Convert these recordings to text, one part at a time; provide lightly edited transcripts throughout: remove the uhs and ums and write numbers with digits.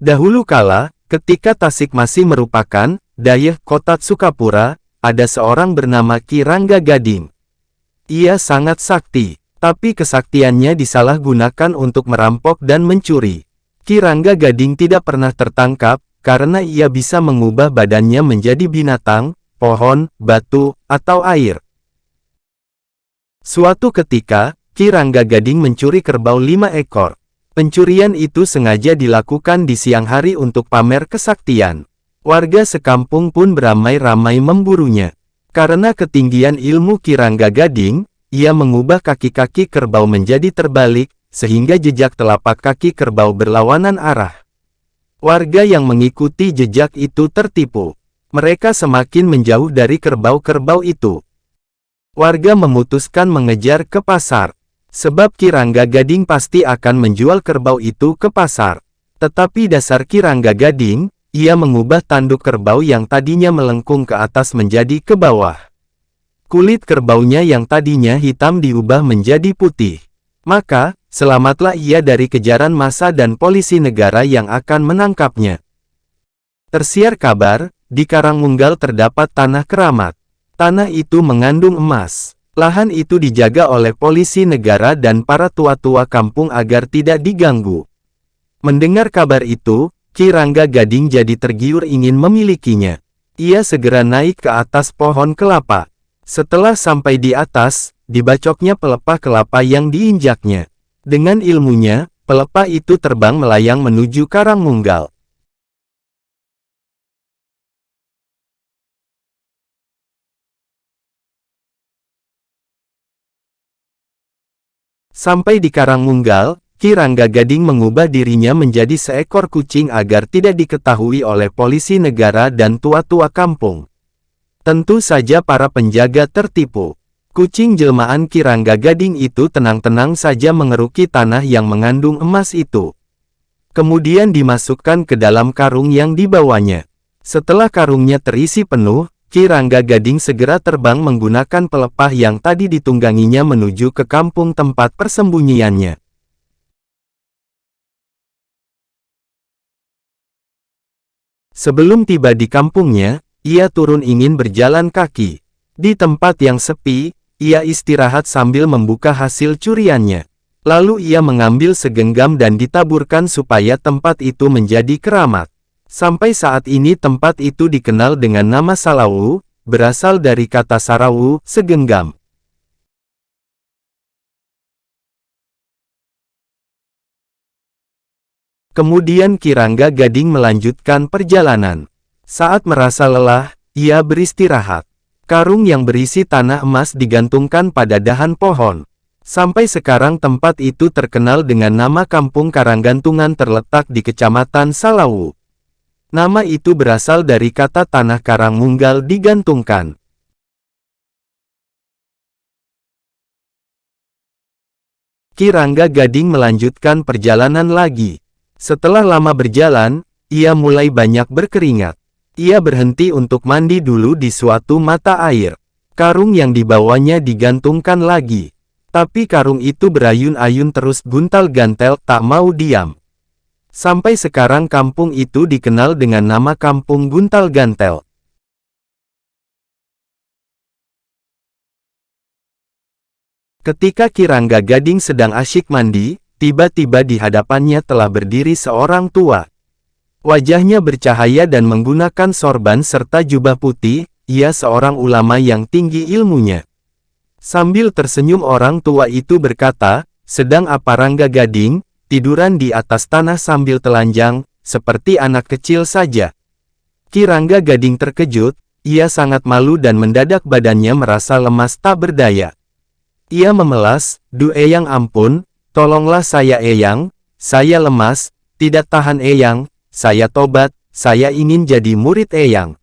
Dahulu kala, ketika Tasik masih merupakan daerah kota Sukapura, ada seorang bernama Ki Rangga Gading. Ia sangat sakti, tapi kesaktiannya disalahgunakan untuk merampok dan mencuri. Ki Rangga Gading tidak pernah tertangkap, karena ia bisa mengubah badannya menjadi binatang, pohon, batu, atau air. Suatu ketika, Ki Rangga Gading mencuri kerbau 5 ekor. Pencurian itu sengaja dilakukan di siang hari untuk pamer kesaktian. Warga sekampung pun beramai-ramai memburunya. Karena ketinggian ilmu Ki Rangga Gading, ia mengubah kaki-kaki kerbau menjadi terbalik, sehingga jejak telapak kaki kerbau berlawanan arah. Warga yang mengikuti jejak itu tertipu. Mereka semakin menjauh dari kerbau-kerbau itu. Warga memutuskan mengejar ke pasar. Sebab Ki Rangga Gading pasti akan menjual kerbau itu ke pasar. Tetapi dasar Ki Rangga Gading, ia mengubah tanduk kerbau yang tadinya melengkung ke atas menjadi ke bawah. Kulit kerbaunya yang tadinya hitam diubah menjadi putih. Maka, selamatlah ia dari kejaran massa dan polisi negara yang akan menangkapnya. Tersiar kabar, di Karangmunggal terdapat tanah keramat. Tanah itu mengandung emas. Lahan itu dijaga oleh polisi negara dan para tua-tua kampung agar tidak diganggu. Mendengar kabar itu, Ki Rangga Gading jadi tergiur ingin memilikinya. Ia segera naik ke atas pohon kelapa. Setelah sampai di atas, dibacoknya pelepah kelapa yang diinjaknya. Dengan ilmunya, pelepah itu terbang melayang menuju Karangmunggal. Sampai di Karangmunggal, Ki Rangga Gading mengubah dirinya menjadi seekor kucing agar tidak diketahui oleh polisi negara dan tua-tua kampung. Tentu saja para penjaga tertipu. Kucing jelmaan Ki Rangga Gading itu tenang-tenang saja mengeruki tanah yang mengandung emas itu. Kemudian dimasukkan ke dalam karung yang dibawanya. Setelah karungnya terisi penuh, Ki Rangga Gading segera terbang menggunakan pelepah yang tadi ditungganginya menuju ke kampung tempat persembunyiannya. Sebelum tiba di kampungnya, ia turun ingin berjalan kaki. Di tempat yang sepi, ia istirahat sambil membuka hasil curiannya. Lalu ia mengambil segenggam dan ditaburkan supaya tempat itu menjadi keramat. Sampai saat ini tempat itu dikenal dengan nama Salawu, berasal dari kata Sarawu, segenggam. Kemudian Ki Rangga Gading melanjutkan perjalanan. Saat merasa lelah, ia beristirahat. Karung yang berisi tanah emas digantungkan pada dahan pohon. Sampai sekarang tempat itu terkenal dengan nama Kampung Karanggantungan terletak di Kecamatan Salawu. Nama itu berasal dari kata tanah Karangmunggal digantungkan. Ki Rangga Gading melanjutkan perjalanan lagi. Setelah lama berjalan, ia mulai banyak berkeringat. Ia berhenti untuk mandi dulu di suatu mata air. Karung yang dibawanya digantungkan lagi. Tapi karung itu berayun-ayun terus guntal-gantel tak mau diam. Sampai sekarang kampung itu dikenal dengan nama Kampung Guntal-Gantel. Ketika Ki Rangga Gading sedang asyik mandi, tiba-tiba di hadapannya telah berdiri seorang tua. Wajahnya bercahaya dan menggunakan sorban serta jubah putih, ia seorang ulama yang tinggi ilmunya. Sambil tersenyum orang tua itu berkata, "Sedang apa Rangga Gading? Tiduran di atas tanah sambil telanjang, seperti anak kecil saja." Ki Rangga Gading terkejut, ia sangat malu dan mendadak badannya merasa lemas tak berdaya. Ia memelas, "Du Eyang ampun, tolonglah saya Eyang, saya lemas, tidak tahan Eyang, saya tobat, saya ingin jadi murid Eyang."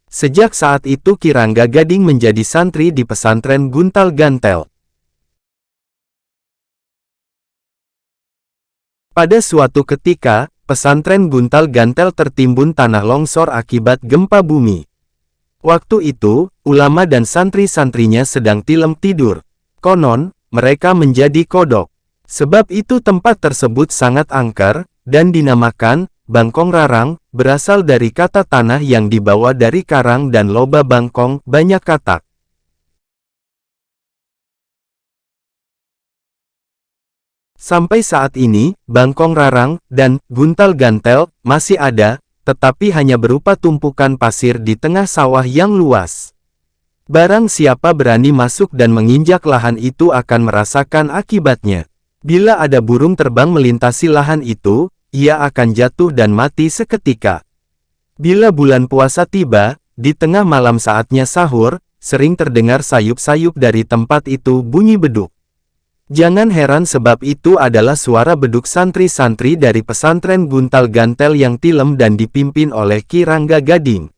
Sejak saat itu Ki Rangga Gading menjadi santri di pesantren Guntal-Gantel. Pada suatu ketika, pesantren Guntal-Gantel tertimbun tanah longsor akibat gempa bumi. Waktu itu, ulama dan santri-santrinya sedang tilem tidur. Konon, mereka menjadi kodok. Sebab itu tempat tersebut sangat angker, dan dinamakan Bangkong Rarang, berasal dari kata tanah yang dibawa dari karang dan loba bangkong, banyak katak. Sampai saat ini, Bangkong Rarang dan Guntal Gantel masih ada, tetapi hanya berupa tumpukan pasir di tengah sawah yang luas. Barang siapa berani masuk dan menginjak lahan itu akan merasakan akibatnya. Bila ada burung terbang melintasi lahan itu, ia akan jatuh dan mati seketika. Bila bulan puasa tiba, di tengah malam saatnya sahur, sering terdengar sayup-sayup dari tempat itu bunyi beduk. Jangan heran sebab itu adalah suara beduk santri-santri dari pesantren Guntal Gantel yang tilem dan dipimpin oleh Ki Rangga Gading.